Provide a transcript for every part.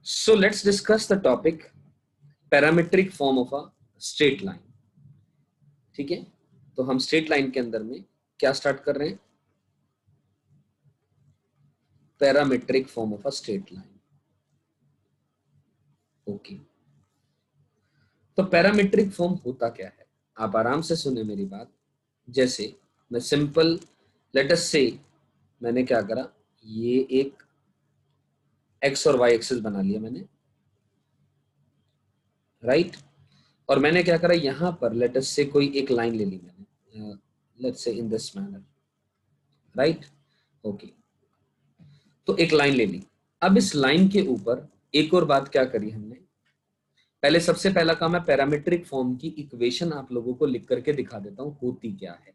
So let's discuss the topic parametric form of a straight line. ठीक है, तो हम स्ट्रेट लाइन के अंदर में क्या स्टार्ट कर रहे हैं? Parametric form of a straight line. Okay, तो पैरामेट्रिक फॉर्म होता क्या है? आप आराम से सुने मेरी बात. जैसे मैं सिंपल लेट अस से मैंने क्या करा, ये एक एक्स और वाई एक्सिस बना लिया मैंने, राइट? और मैंने क्या करा, यहां पर लेट अस से कोई एक लाइन ले ली मैंने, let's say in this manner, right? Okay, तो एक लाइन ले ली. अब इस लाइन के ऊपर एक और बात क्या करी हमने, पहले सबसे पहला काम है पैरामीट्रिक फॉर्म की इक्वेशन आप लोगों को लिख करके दिखा देता हूं. होती क्या है?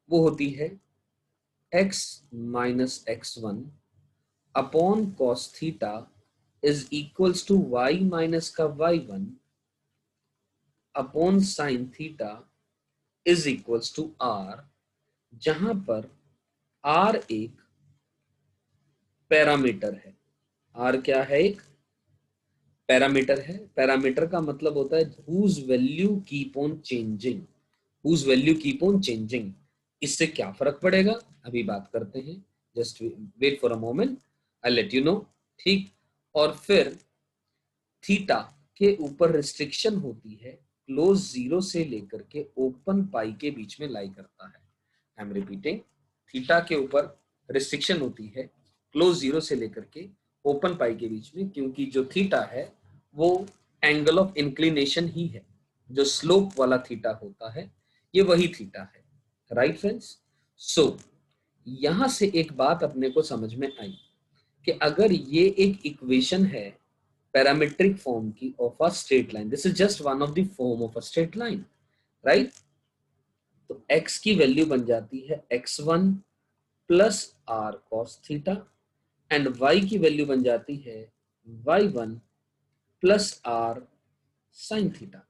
वो होती है x minus x1 upon cos theta is equals to y minus का y1 upon sine theta is equals to r, जहां पर r एक पैरामीटर है. r क्या है? एक पैरामीटर है. पैरामीटर का मतलब होता है whose value keep on changing, whose value keep on changing. इससे क्या फर्क पड़ेगा अभी बात करते हैं. Just wait for a moment, I let you know. ठीक, और फिर थीटा के ऊपर रिस्ट्रिक्शन होती है क्लोज जीरो से लेकर के ओपन पाई के बीच में लाई करता है. आई एम रिपीटिंग, थीटा के ऊपर रिस्ट्रिक्शन होती है क्लोज जीरो से लेकर के ओपन पाई के बीच में, क्योंकि जो थीटा है वो एंगल ऑफ इंक्लिनेशन ही है. जो स्लोप वाला थीटा होता है ये वही थीटा है, राइट फ्रेंड्स? सो यहां से एक बात अपने को समझ में आई कि अगर ये एक इक्वेशन है पैरामीट्रिक फॉर्म की of a straight line, this is just one of the form of a straight line, right? तो x की वैल्यू बन जाती है x1 plus r cos theta and y की वैल्यू बन जाती है y1 plus r sine theta.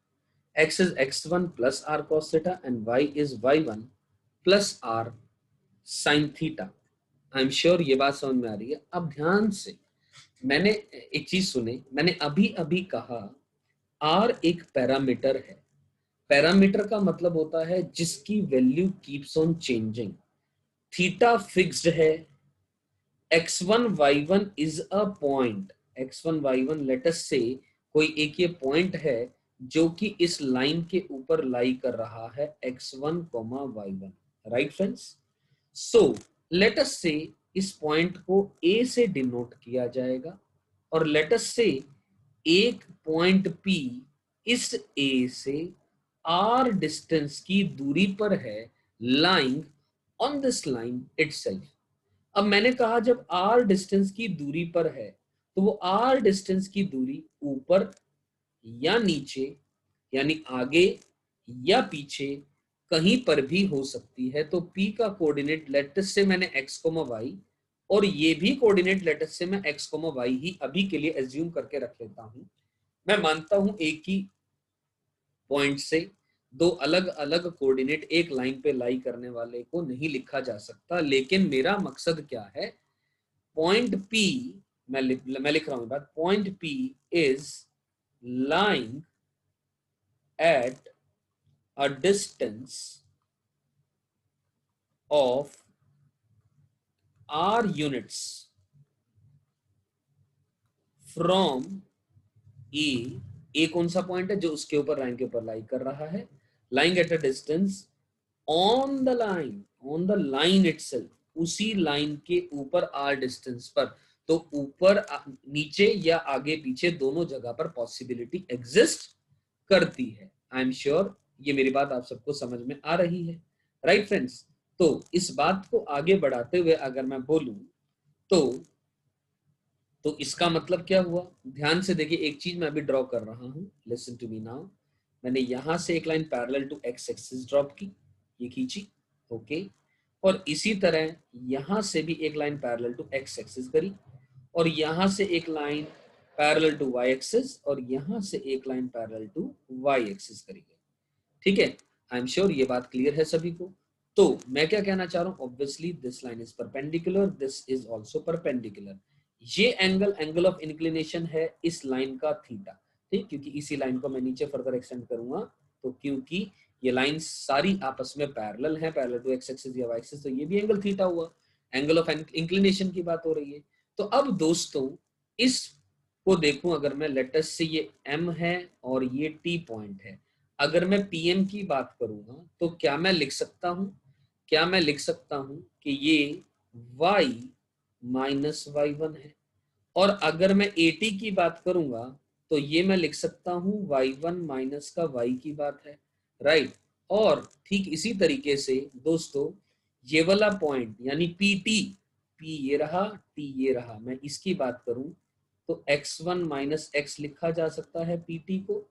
x is x1 plus r cos theta and y is y1 plus r sin theta. I am sure ये बात समझ में आ रही है. अब ध्यान से मैंने एक चीज सुने, मैंने अभी अभी कहा r एक पैरामीटर है. पैरामीटर का मतलब होता है जिसकी value keeps on changing. Theta fixed है, x1 y1 is a point. x1 y1 let us से कोई एक ये पॉइंट है जो कि इस लाइन के ऊपर लाई कर रहा है x1, y1, right friends? So let us से इस पॉइंट को a से डिनोट किया जाएगा और लेट अस से एक पॉइंट P इस A से R डिस्टेंस की दूरी पर है, lying on this line itself. अब मैंने कहा जब R डिस्टेंस की दूरी पर है तो वो R डिस्टेंस की दूरी ऊपर या नीचे यानी आगे या पीछे कहीं पर भी हो सकती है. तो P का कोऑर्डिनेट लेटस से मैंने x, y और ये भी कोऑर्डिनेट लेटस से मैं x, y ही अभी के लिए एज्यूम करके रख लेता हूं. मैं मानता हूं एक ही पॉइंट से दो अलग अलग कोऑर्डिनेट एक लाइन पे लाई करने वाले को नहीं लिखा जा सकता. लेकिन मेरा मकसद क्या है, पॉइंट P, मैं लिख रहा हूं बात, point P is lying at a distance of r units from A कौन सा पॉइंट है जो उसके ऊपर लाइन के ऊपर लाई कर रहा है, lying at a distance on the line itself, उसी लाइन के ऊपर r डिस्टेंस पर. तो ऊपर नीचे या आगे पीछे दोनों जगह पर पॉसिबिलिटी एग्जिस्ट करती है. आई एम श्योर ये मेरी बात आप सबको समझ में आ रही है, राइट फ्रेंड्स? तो इस बात को आगे बढ़ाते हुए अगर मैं बोलूं तो इसका मतलब क्या हुआ, ध्यान से देखिए. एक चीज मैं अभी ड्रॉ कर रहा हूं, लिसन टू मी नाउ. मैंने यहां से एक line parallel to x axis drop की, ये खींची, ओके. और इसी तरह यहां से भी एक line parallel to x axis करी और यहां से एक line parallel to y axis और यहां से एक line parallel to y axis करी गई. ठीक है, आई एम श्योर ये बात क्लियर है सभी को. तो मैं क्या कहना चाह रहा हूं, obviously this line is perpendicular, this is also perpendicular. ये एंगल एंगल ऑफ इंक्लिनेशन है इस लाइन का थीटा, ठीक, क्योंकि इसी लाइन को मैं नीचे फर्दर एक्सटेंड करूंगा, तो क्योंकि ये लाइन सारी आपस में पैरेलल है, पैरेलल टू एक्स एक्सिस या वाई एक्सिस, तो ये भी एंगल थीटा हुआ, एंगल ऑफ इंक्लिनेशन की बात हो रही है। तो अब दोस्तों इस को देखूं, अगर मैं लेटस से ये एम है और ये टी पॉइंट है, अगर मैं पीएम की बात करूंगा तो क्या मैं लिख सकता हूं, क्या मैं लिख सकता हूं कि ये y माइनस वाई वन है, और अगर मैं एटी की बात करूंगा तो ये मैं लिख सकता हूं वाई वन माइनस का वाई की बात है, राइट। और ठीक इसी तरीके से दोस्तों ये वाला पॉइंट यानी पी टी, पी ये रहा, टी ये रहा, मैं इसकी बात करूं तो x1 माइनस एक्स लिखा जा सकता है पीटी को,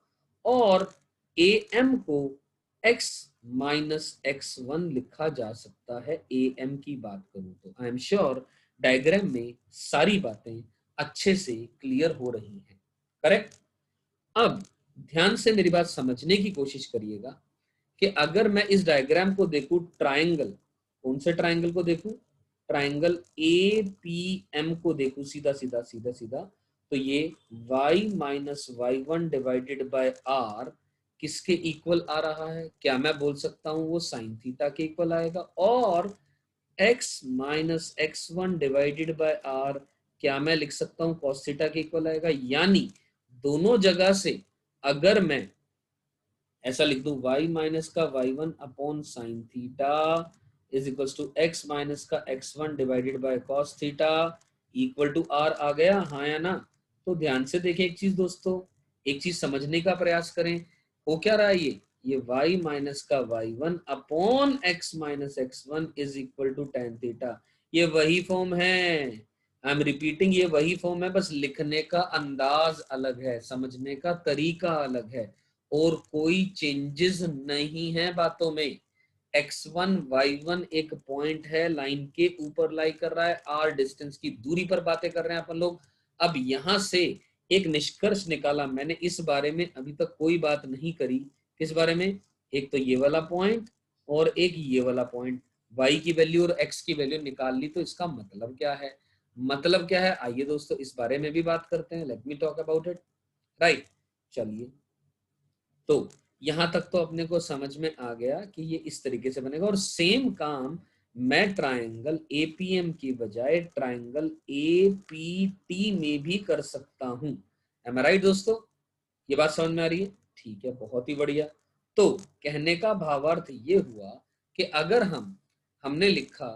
और ए एम को x माइनस x1 लिखा जा सकता है ए एम की बात करूं तो। आई एम श्योर डायग्राम में सारी बातें अच्छे से क्लियर हो रही हैं, करेक्ट। अब ध्यान से मेरी बात समझने की कोशिश करिएगा कि अगर मैं इस डायग्राम को देखूं, ट्रायंगल, कौन से ट्रायंगल को देखूं, ट्रायंगल ए पी एम को देखूं, सीधा सीधा सीधा सीधा, तो ये y minus y one divided by r किसके इक्वल आ रहा है, क्या मैं बोल सकता हूं वो साइन थीटा के इक्वल आएगा, और x minus x one divided by r क्या मैं लिख सकता हूं कॉस थीटा के इक्वल आएगा। यानी दोनों जगह से अगर मैं ऐसा लिख दूं y माइनस का y one upon sine theta is equal to x minus का x one divided by cos theta equal to r आ गया, हाँ या ना। तो ध्यान से देखें एक चीज दोस्तों, एक चीज समझने का प्रयास करें, हो क्या रहा है ये y माइनस का y one upon x minus x one is equal to tan theta, ये वही फॉर्म है, आई एम रिपीटिंग, ये वही फॉर्म है, बस लिखने का अंदाज अलग है, समझने का तरीका अलग है, और कोई चेंजेस नहीं है बातों में। x1 y1 एक पॉइंट है, लाइन के ऊपर लाई कर रहा है, r डिस्टेंस की दूरी पर बातें कर रहे हैं अपन लोग। अब यहां से एक निष्कर्ष निकाला मैंने, इस बारे में अभी तक कोई बात नहीं करी, किस बारे में, एक तो ये वाला पॉइंट और एक ये वाला पॉइंट, y की वैल्यू और x की वैल्यू निकाल ली, तो इसका मतलब क्या है, मतलब क्या है, आइए दोस्तों इस बारे में भी बात करते हैं, let me talk about it, right. चलिए, तो यहां तक तो अपने को समझ में आ गया कि ये इस तरीके से बनेगा, और सेम काम मैं ट्रायंगल एपीएम की बजाय ट्रायंगल एपीटी में भी कर सकता हूं। एम आई राइट दोस्तों, ये बात समझ में आ रही है, ठीक है, बहुत ही बढ़िया। तो कहने का भावार्थ ये हुआ कि अगर हमने लिखा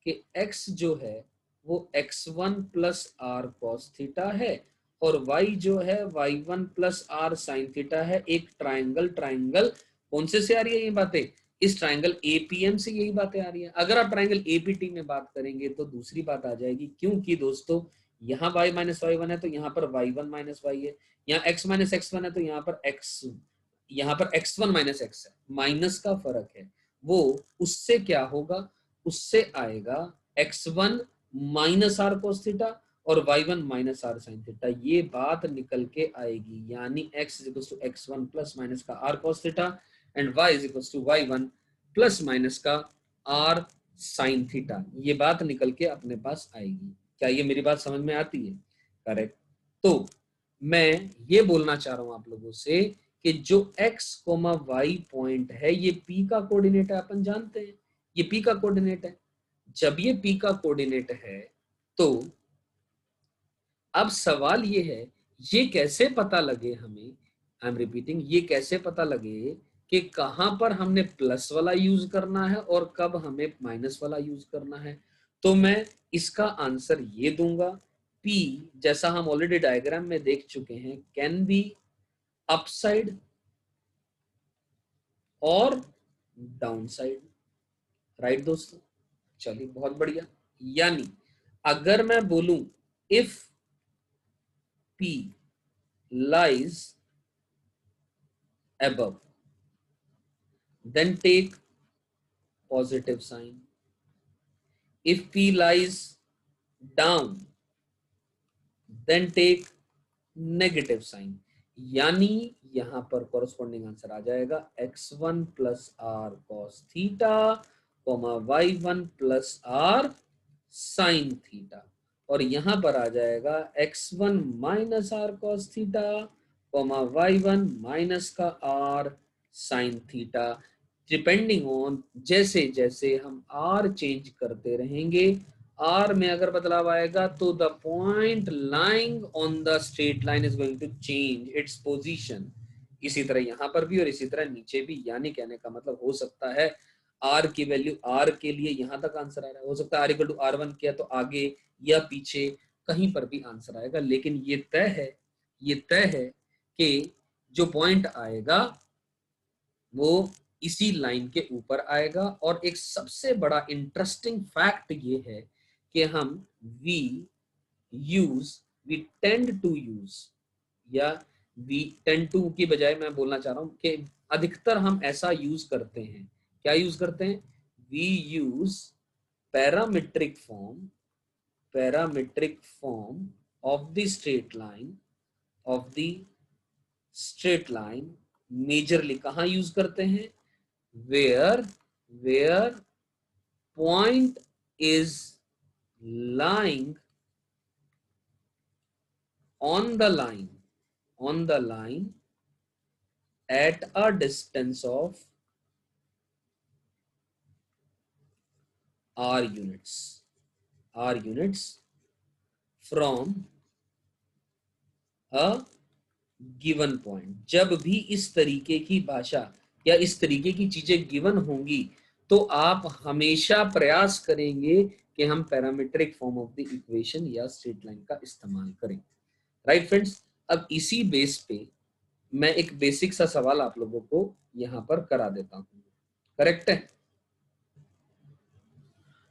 कि x जो है वो x1 plus r cos theta है, और y जो है y1 plus r sine theta है, एक ट्राइंगल, ट्राइंगल कौन से आ रही है ये बातें, इस ट्राइंगल एपीएम से यही बातें आ रही है। अगर आप ट्राइंगल एपीटी में बात करेंगे तो दूसरी बात आ जाएगी, क्योंकि दोस्तों यहाँ y माइनस वाई वन है तो यहाँ पर y1 माइनस वाई है, यहाँ x माइनस एक्स वन है तो यहाँ पर x1 माइनस एक्स है, माइनस का फर्क है, वो उससे क्या होगा, उससे आएगा x1 minus are cos theta और y1 minus are sine theta, ये बात निकल के आएगी। यानी x is equal to x1 plus minus का r cos theta and y is equal to y1 plus minus का r साइन थीटा, ये बात निकल के अपने पास आएगी। क्या ये मेरी बात समझ में आती है, करेक्ट। तो मैं ये बोलना चाह रहा हूं आप लोगों से कि जो x, y पॉइंट है ये p का कोऑर्डिनेट है, अपन जानते हैं ये p का कोऑर्डिनेट है। जब ये p का कोऑर्डिनेट है तो अब सवाल ये है, ये कैसे पता लगे हमें, आई एम रिपीटिंग, ये कैसे पता लगे कि कहां पर हमने प्लस वाला यूज करना है और कब हमें माइनस वाला यूज करना है। तो मैं इसका आंसर ये दूंगा, P जैसा हम ऑलरेडी डायग्राम में देख चुके हैं, कैन बी अपसाइड और डाउन साइड, राइट दोस्तों। चलिए बहुत बढ़िया, यानी अगर मैं बोलूं if P lies above then take positive sign, if P lies down then take negative sign, यानी यहां पर कॉरेस्पॉन्डिंग आंसर आ जाएगा x1 plus r cos theta y1 plus r sine theta. और यहां पर आ जाएगा x1 minus r cos theta comma y1 minus का r sine theta. Depending on जैसे जैसे हम r चेंज करते रहेंगे, r में अगर बदलाव आएगा तो the point lying on the straight line is going to change its position. इसी तरह यहां पर भी और इसी तरह नीचे भी, यानी कहने का मतलब हो सकता है r की वैल्यू, r के लिए यहां तक आंसर आ रहा है, हो सकता है r इक्वल टू r1 किया तो आगे या पीछे कहीं पर भी आंसर आएगा, लेकिन ये तय है कि जो पॉइंट आएगा वो इसी लाइन के ऊपर आएगा। और एक सबसे बड़ा इंटरेस्टिंग फैक्ट ये है कि हम वी टेंड टू यूज, या वी टेंड टू की बजाय मैं बोलना चाह रहा हूं कि अधिकतर हम ऐसा यूज करते हैं। क्या यूज करते हैं? We use parametric form of the straight line majorly कहां यूज करते हैं? Where point is lying on the line at a distance of r units from a given point। जब भी इस तरीके की भाषा या इस तरीके की चीजें गिवन होंगी तो आप हमेशा प्रयास करेंगे कि हम parametric form of the equation या स्ट्रेट लाइन का इस्तेमाल करें। राइट फ्रेंड्स, अब इसी बेस पे मैं एक बेसिक सा सवाल आप लोगों को यहां पर करा देता हूं। करेक्ट है?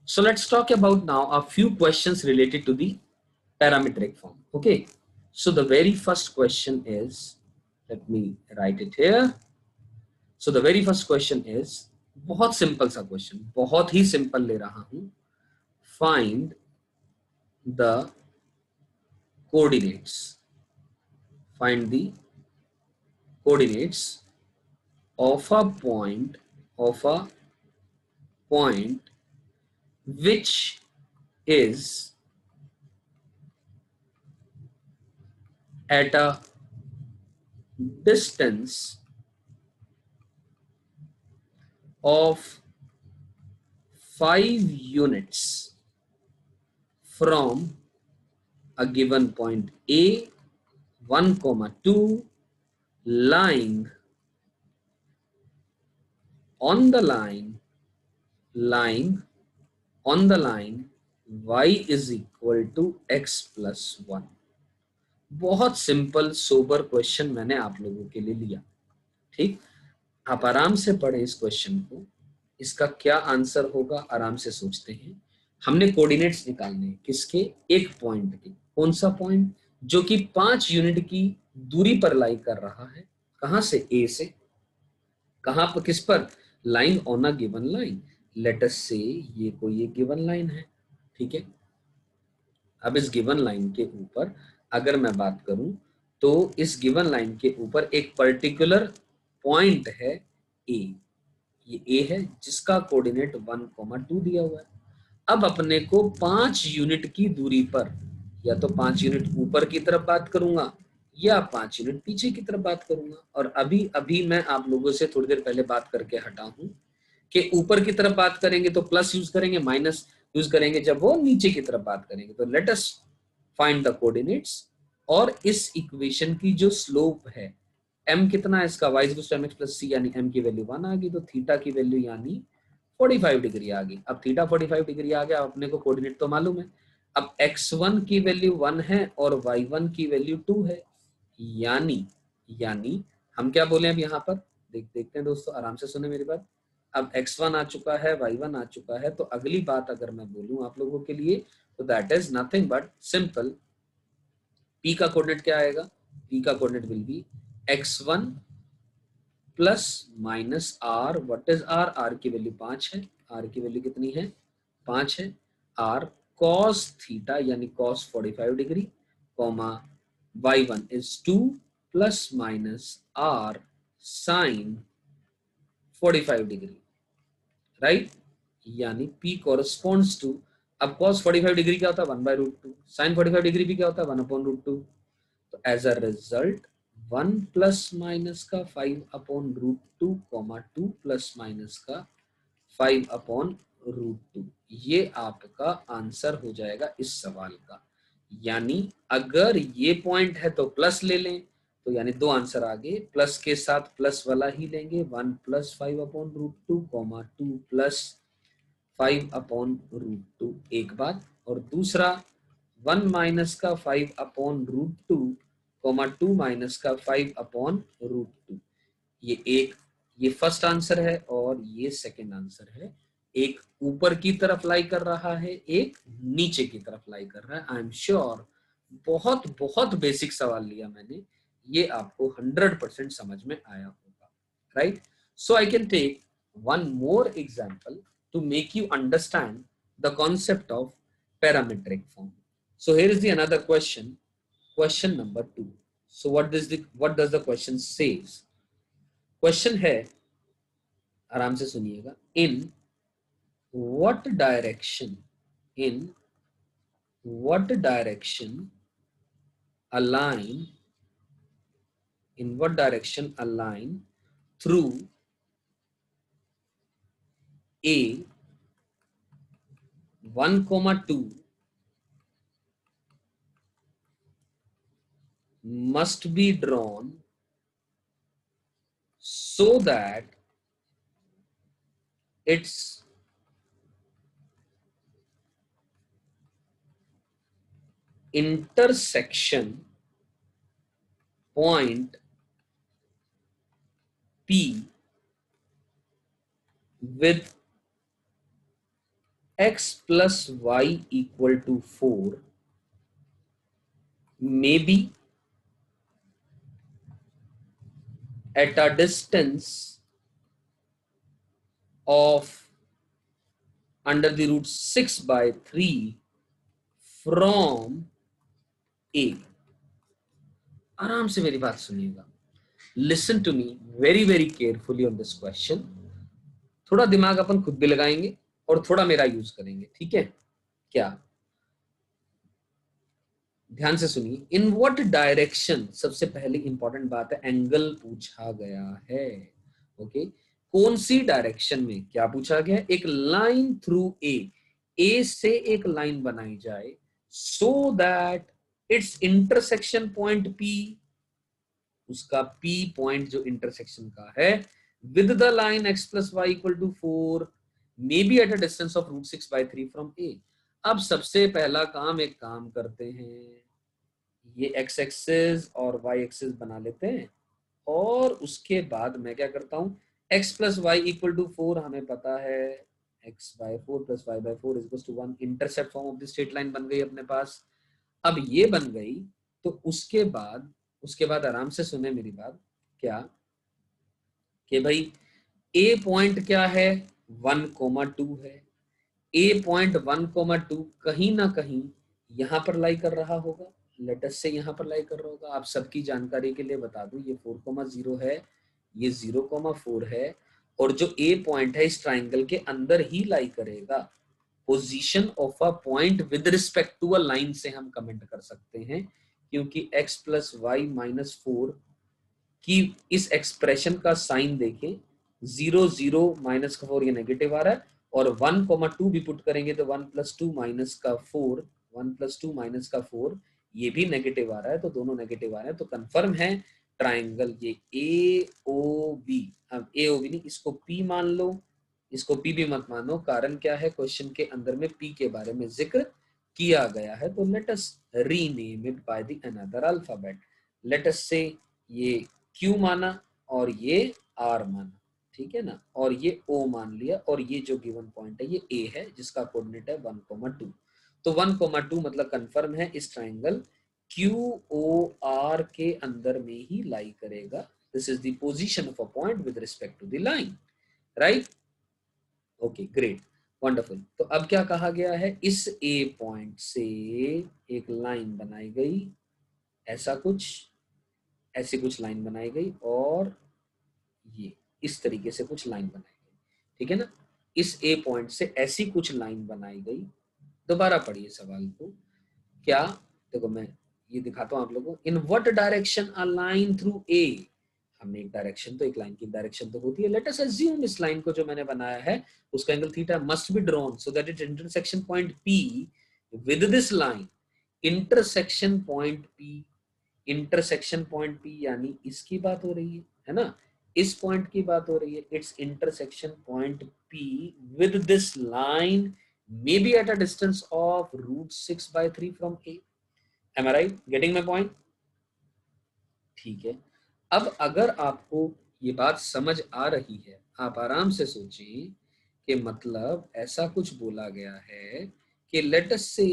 So let's talk about now a few questions related to the parametric form. Okay, so the very first question is, let me write it here. So the very first question is, बहुत simple सा question, बहुत ही simple ले रहा हूं। Find the coordinates of a point which is at a distance of 5 units from a given point A 1, 2 lying on the line y is equal to x plus 1। बहुत simple sober question मैंने आप लोगों के लिए लिया। ठीक, आप आराम से पढ़ें इस क्वेश्चन को, इसका क्या आंसर होगा आराम से सोचते हैं। हमने कोऑर्डिनेट्स निकालने हैं किसके? एक पॉइंट के। कौन सा पॉइंट? जो कि 5 यूनिट की दूरी पर लाई कर रहा है। कहां से? ए से। कहां पर? किस पर? Line on a given line. Let us से ये कोई एक गिवन लाइन है। ठीक है, अब इस गिवन लाइन के ऊपर अगर मैं बात करूं तो इस गिवन लाइन के ऊपर एक पर्टिकुलर पॉइंट है ए। ये ए है जिसका कोऑर्डिनेट 1, 2 दिया हुआ है। अब अपने को 5 यूनिट की दूरी पर, या तो 5 यूनिट ऊपर की तरफ बात करूंगा या 5 यूनिट पीछे की तरफ बात करूंगा। और अभी अभी मैं आप लोगों से थोड़ी देर पहले बात करके हटा हूं कि ऊपर की तरफ बात करेंगे तो प्लस यूज करेंगे, माइनस यूज करेंगे जब वो नीचे की तरफ बात करेंगे। तो let us find the coordinates. और इस इक्वेशन की जो स्लोप है, m कितना है इसका? y equals to mx plus c, यानी m की वैल्यू 1 आ गई, तो थीटा की वैल्यू यानी 45 डिग्री आ गई। अब थीटा 45 डिग्री आ गया, अपने को कोऑर्डिनेट तो मालूम है। अब x1 की वैल्यू 1 है और y1 की वैल्यू 2 है, यानी हम क्या बोले अब यहाँ पर? देखते हैं दोस्तों, आराम से सुने मेरी बात। अब x1 आ चुका है, y1 आ चुका है, तो अगली बात अगर मैं बोलूं आप लोगों के लिए तो that is nothing but simple, p का कोऑर्डिनेट क्या आएगा? p का coordinate will be x1 plus minus r। What is r? r की वैल्यू 5 है। r की वैल्यू कितनी है? 5 है। r cos थीटा यानी cos 45 degree, comma y1 is 2 plus minus r sine 45 degree. Right, यानी p कॉरेस्पॉन्ड्स टू, अब cos 45 degree क्या होता है 1/√2, sin 45 डिग्री भी क्या होता है 1/√2। तो as a result 1 plus minus का 5/√2 कॉमा 2 प्लस माइनस का 5/√2, ये आपका आंसर हो जाएगा इस सवाल का। यानी अगर ये पॉइंट है तो प्लस ले लें, तो यानी दो आंसर आगे, प्लस के साथ प्लस वाला ही लेंगे, 1 प्लस 5/√2 कॉमा 2 प्लस 5/√2 एक बात, और दूसरा 1 माइनस का 5/√2 कॉमा 2 माइनस का 5/√2। ये फर्स्ट आंसर है और ये सेकंड आंसर है। एक ऊपर की तरफ लाई कर रहा है, एक नीचे की तरफ लाई कर रहा है। आई एम श्योर बहुत बहुत बेसिक सवाल लिया मैंने, ये आपको 100% समझ में आया होगा, right? So I can take one more example to make you understand the concept of parametric form. So here is the another question, question number 2. So what does the question says? Question है, आराम से सुनिएगा, what direction in what direction align in what direction align through a 1,2 must be drawn so that its intersection point P with x plus y equal to 4 may be at a distance of under the root 6/3 from A। आराम से मेरी बात सुनिएगा, listen to me very very carefully on this question. थोड़ा दिमाग अपन खुद भी लगाएंगे और थोड़ा मेरा यूज करेंगे, ठीक है क्या? ध्यान से सुनिए। इन व्हाट डायरेक्शन, सबसे पहले इंपॉर्टेंट बात है, एंगल पूछा गया है, ओके? कौन सी डायरेक्शन में, क्या पूछा गया? एक लाइन थ्रू ए से एक लाइन बनाई जाए so that its intersection point P, उसका पी पॉइंट जो इंटरसेक्शन का है with the line x plus y equal to 4 may be at a distance of root 6/3 from A. अब सबसे पहला काम, एक काम करते हैं, ये x एक्सिस और y एक्सिस बना लेते हैं, और उसके बाद मैं क्या करता हूं, x plus y equal to 4 हमें पता है, x/4 plus y/4 equal to 1, intercept form of the straight line बन गई अपने पास। अब ये बन गई तो उसके बाद आराम से सुने मेरी बात, क्या कि भाई ए पॉइंट क्या है 1,2 है, ए पॉइंट 1,2 कहीं ना कहीं यहां पर लाई कर रहा होगा, लेटस से यहां पर लाई कर रहा होगा। आप सबकी जानकारी के लिए बता दूं, ये 4,0 है, ये 0,4 है, और जो ए पॉइंट है इस ट्राइंगल के अंदर ही लाई करेगा। Position of a point with respect to a line से हम कमेंट कर सकते हैं, क्योंकि x प्लस वाई माइनस 4 की इस एक्सप्रेशन का साइन देखें, 0 0 माइनस का 4 ये नेगेटिव आ रहा है, और 1,2 भी पुट करेंगे तो 1 प्लस 2 माइनस का 4, 1 प्लस 2 माइनस का 4 ये भी नेगेटिव आ रहा है, तो दोनों नेगेटिव आ रहे हैं, तो कंफर्म है ट्राइंगल ये ए ओ बी। अब ए ओ बी नहीं, इसको पी मान लो, इसको पी भी मत मानो, कारण क्या है, क्वेश्चन के अंदर में पी के बारे में जिक्र किया गया है, तो let us rename it by the another alphabet. Let us से ये Q माना और ये R माना, ठीक है ना, और ये O मान लिया, और ये जो गिवन पॉइंट है ये A है जिसका कोऑर्डिनेट है 1,2। तो 1,2 मतलब कंफर्म है इस ट्राइंगल QOR के अंदर में ही लाई करेगा। This is the position of a point with respect to the line, right? Okay great, wonderful. तो अब क्या कहा गया है, इस A पॉइंट से एक लाइन बनाई गई, ऐसा कुछ, ऐसी कुछ लाइन बनाई गई, और ये इस तरीके से कुछ लाइन बनाई गई, ठीक है ना। इस ए पॉइंट से ऐसी कुछ लाइन बनाई गई, दोबारा पढ़िए सवाल को। क्या, देखो मैं ये दिखाता हूं आप लोगों को। In what direction a line through a, हमने एक डायरेक्शन, तो एक लाइन की डायरेक्शन तो होती है। लेट अस अज्यूम इस लाइन को जो मैंने बनाया है उसका angle theta must be drawn so that it intersection point P with this line. Intersection point P, intersection point P यानी इसकी बात हो रही है ना, इस पॉइंट की बात हो रही है। It's intersection point P with this line may be at a distance of √6/3 from A. Am I right, getting my point? ठीक है। अब अगर आपको ये बात समझ आ रही है, आप आराम से सोचिए कि मतलब ऐसा कुछ बोला गया है कि लेट अस से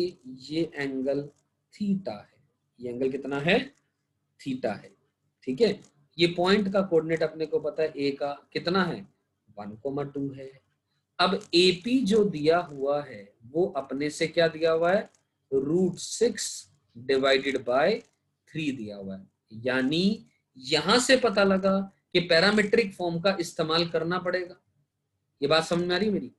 ये एंगल थीटा है। ये एंगल कितना है? थीटा है। ठीक है। ये पॉइंट का कोऑर्डिनेट अपने को पता है, ए का कितना है? 1,2 है। अब एपी जो दिया हुआ है वो अपने से क्या दिया हुआ है? √6/3 दिया हुआ है। यानी यहां से पता लगा कि पैरामीट्रिक फॉर्म का इस्तेमाल करना पड़ेगा। ये बात समझ में आ रही है मेरी?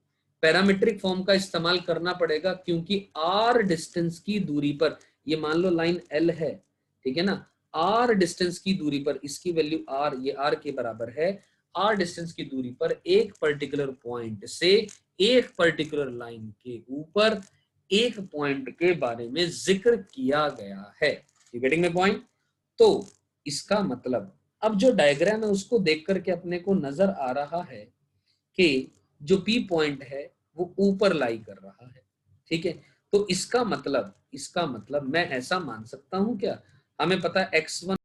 पैरामीट्रिक फॉर्म का इस्तेमाल करना पड़ेगा क्योंकि आर डिस्टेंस की दूरी पर, ये मान लो लाइन एल है, ठीक है ना, आर डिस्टेंस की दूरी पर इसकी वैल्यू आर, ये आर के बराबर है। आर डिस्टेंस की दूरी पर एक पर्टिकुलर पॉइंट से एक पर्टिकुलर लाइन के ऊपर एक पॉइंट के बारे में जिक्र किया गया है। You getting my point? तो इसका मतलब अब जो डायग्राम है उसको देख करके अपने को नजर आ रहा है कि जो पी पॉइंट है वो ऊपर लाई कर रहा है। ठीक है। तो इसका मतलब मैं ऐसा मान सकता हूं क्या, हमें पता है x1